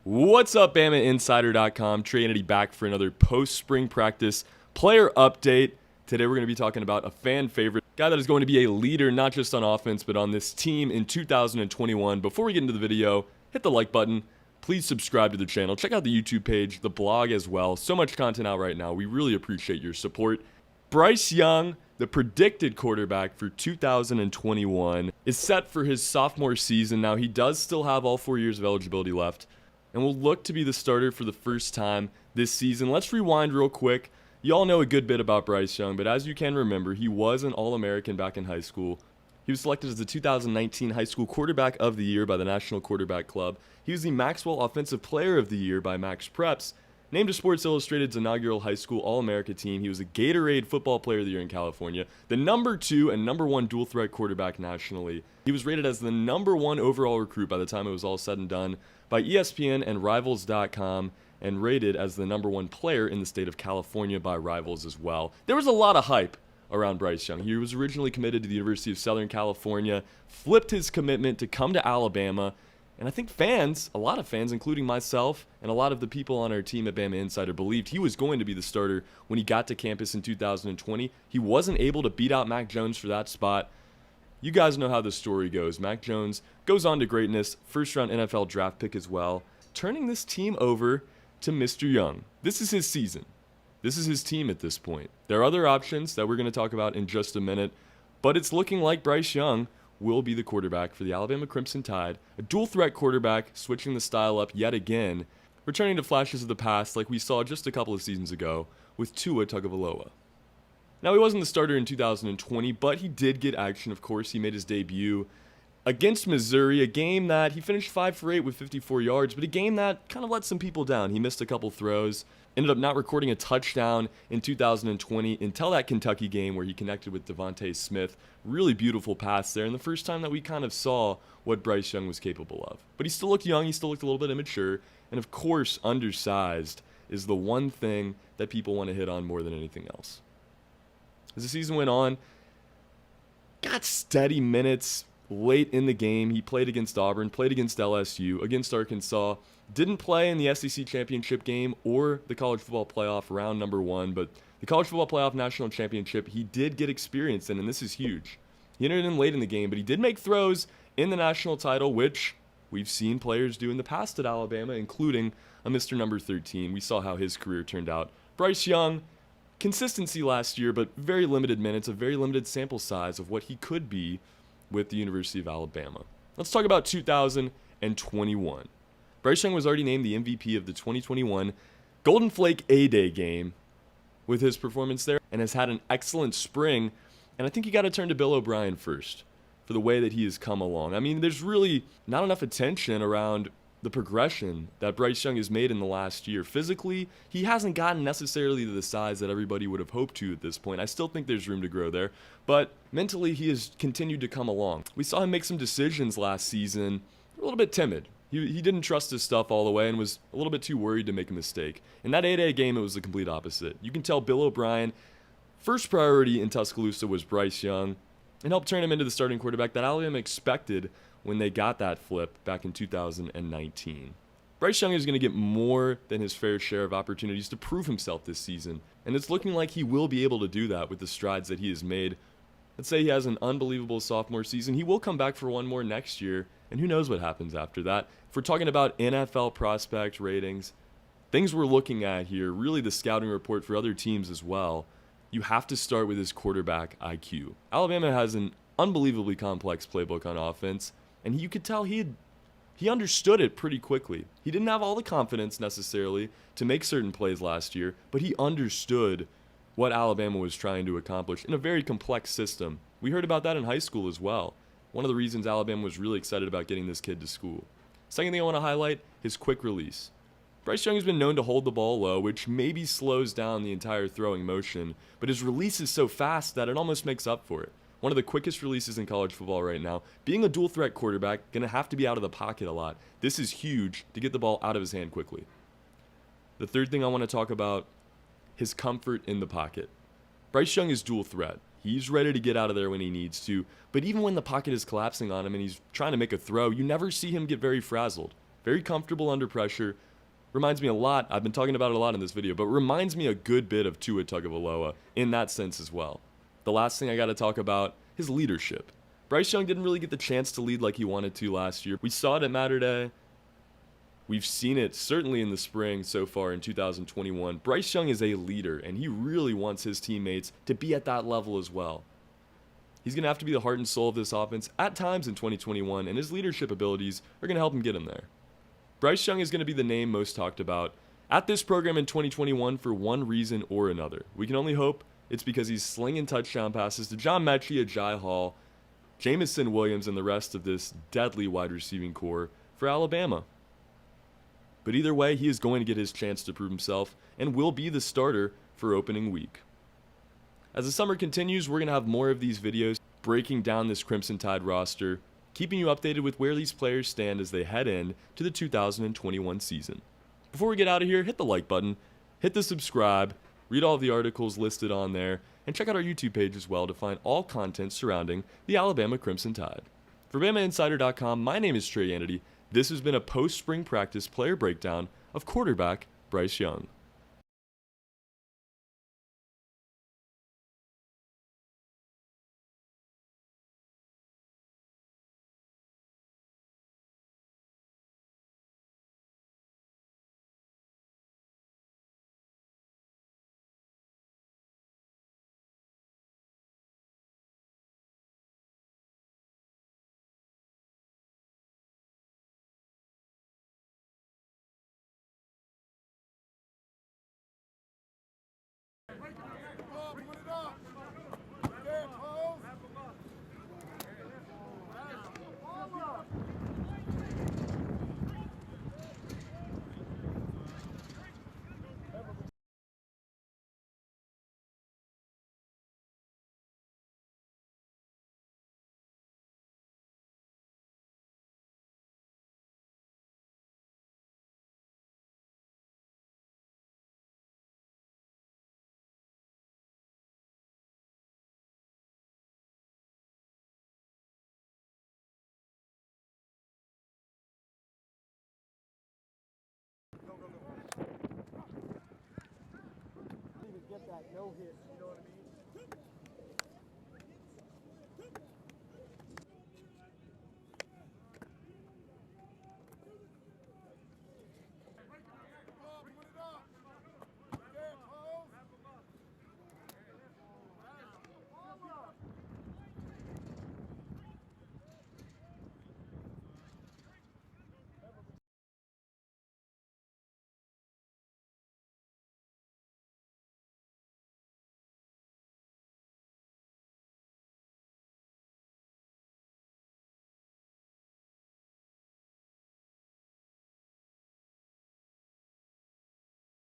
What's up, BamaInsider.com? Trinity back for another post-spring practice player update. Today we're going to be talking about a fan favorite, guy that is going to be a leader not just on offense but on this team in 2021. Before we get into the video, hit the like button. Please subscribe to the channel. Check out the YouTube page, the blog as well. So much content out right now. We really appreciate your support. Bryce Young, the predicted quarterback for 2021, is set for his sophomore season. Now, he does still have all 4 years of eligibility left and will look to be the starter for the first time this season. Let's rewind real quick. You all know a good bit about Bryce Young, but as you can remember, he was an All-American back in high school. He was selected as the 2019 High School Quarterback of the Year by the National Quarterback Club. He was the Maxwell Offensive Player of the Year by Max Preps. Named to Sports Illustrated's inaugural high school All-America team, he was a Gatorade Football Player of the Year in California, the number 2 and number 1 dual-threat quarterback nationally. He was rated as the number 1 overall recruit by the time it was all said and done by ESPN and Rivals.com, and rated as the number 1 player in the state of California by Rivals as well. There was a lot of hype around Bryce Young. He was originally committed to the University of Southern California, flipped his commitment to come to Alabama, and I think fans, a lot of fans, including myself and a lot of the people on our team at Bama Insider, believed he was going to be the starter when he got to campus in 2020. He wasn't able to beat out Mac Jones for that spot. You guys know how the story goes. Mac Jones goes on to greatness, first-round NFL draft pick as well, turning this team over to Mr. Young. This is his season. This is his team at this point. There are other options that we're going to talk about in just a minute, but it's looking like Bryce Young will be the quarterback for the Alabama Crimson Tide, a dual-threat quarterback, switching the style up yet again, returning to flashes of the past like we saw just a couple of seasons ago with Tua Tagovailoa. Now, he wasn't the starter in 2020, but he did get action, of course. He made his debut against Missouri, a game that he finished 5 for 8 with 54 yards, but a game that kind of let some people down. He missed a couple throws, ended up not recording a touchdown in 2020 until that Kentucky game where he connected with Devontae Smith. Really beautiful pass there, and the first time that we kind of saw what Bryce Young was capable of. But he still looked young, he still looked a little bit immature, and of course, undersized is the one thing that people want to hit on more than anything else. As the season went on, got steady minutes late in the game. He played against Auburn, played against LSU, against Arkansas. Didn't play in the SEC championship game or the college football playoff round number 1, but the college football playoff national championship he did get experience in, and this is huge. He entered in late in the game, but he did make throws in the national title, which we've seen players do in the past at Alabama, including a Mr. Number 13. We saw how his career turned out. Bryce Young, consistency last year, but very limited minutes, a very limited sample size of what he could be with the University of Alabama. Let's talk about 2021. Bryce Young was already named the MVP of the 2021 Golden Flake A-Day game with his performance there, and has had an excellent spring. And I think you got to turn to Bill O'Brien first for the way that he has come along. I mean, there's really not enough attention around the progression that Bryce Young has made in the last year. Physically, he hasn't gotten necessarily to the size that everybody would have hoped to at this point. I still think there's room to grow there, but mentally he has continued to come along. We saw him make some decisions last season, a little bit timid. He didn't trust his stuff all the way and was a little bit too worried to make a mistake. In that A-Day game, it was the complete opposite. You can tell Bill O'Brien, first priority in Tuscaloosa was Bryce Young, and helped turn him into the starting quarterback that Alabama expected when they got that flip back in 2019. Bryce Young is going to get more than his fair share of opportunities to prove himself this season, and it's looking like he will be able to do that with the strides that he has made. Let's say he has an unbelievable sophomore season. He will come back for one more next year, and who knows what happens after that. If we're talking about NFL prospect ratings, things we're looking at here, really the scouting report for other teams as well, you have to start with his quarterback IQ. Alabama has an unbelievably complex playbook on offense, and you could tell he understood it pretty quickly. He didn't have all the confidence necessarily to make certain plays last year, but he understood what Alabama was trying to accomplish in a very complex system. We heard about that in high school as well. One of the reasons Alabama was really excited about getting this kid to school. Second thing I want to highlight, his quick release. Bryce Young has been known to hold the ball low, which maybe slows down the entire throwing motion, but his release is so fast that it almost makes up for it. One of the quickest releases in college football right now. Being a dual threat quarterback, going to have to be out of the pocket a lot. This is huge to get the ball out of his hand quickly. The third thing I want to talk about, his comfort in the pocket. Bryce Young is dual threat. He's ready to get out of there when he needs to, but even when the pocket is collapsing on him and he's trying to make a throw, you never see him get very frazzled. Very comfortable under pressure. Reminds me a lot, I've been talking about it a lot in this video, but reminds me a good bit of Tua Tagovailoa in that sense as well. The last thing I got to talk about, his leadership. Bryce Young didn't really get the chance to lead like he wanted to last year. We saw it at Mater Day. We've seen it certainly in the spring so far in 2021. Bryce Young is a leader, and he really wants his teammates to be at that level as well. He's going to have to be the heart and soul of this offense at times in 2021, and his leadership abilities are going to help him get him there. Bryce Young is going to be the name most talked about at this program in 2021 for one reason or another. We can only hope it's because he's slinging touchdown passes to John Mechie, Ajay Hall, Jamison Williams, and the rest of this deadly wide receiving core for Alabama. But either way, he is going to get his chance to prove himself and will be the starter for opening week. As the summer continues, we're going to have more of these videos breaking down this Crimson Tide roster, keeping you updated with where these players stand as they head in to the 2021 season. Before we get out of here, hit the like button, hit the subscribe, read all of the articles listed on there, and check out our YouTube page as well to find all content surrounding the Alabama Crimson Tide. For BamaInsider.com, my name is Trey Yanity. This has been a post-spring practice player breakdown of quarterback Bryce Young. Get that no hit.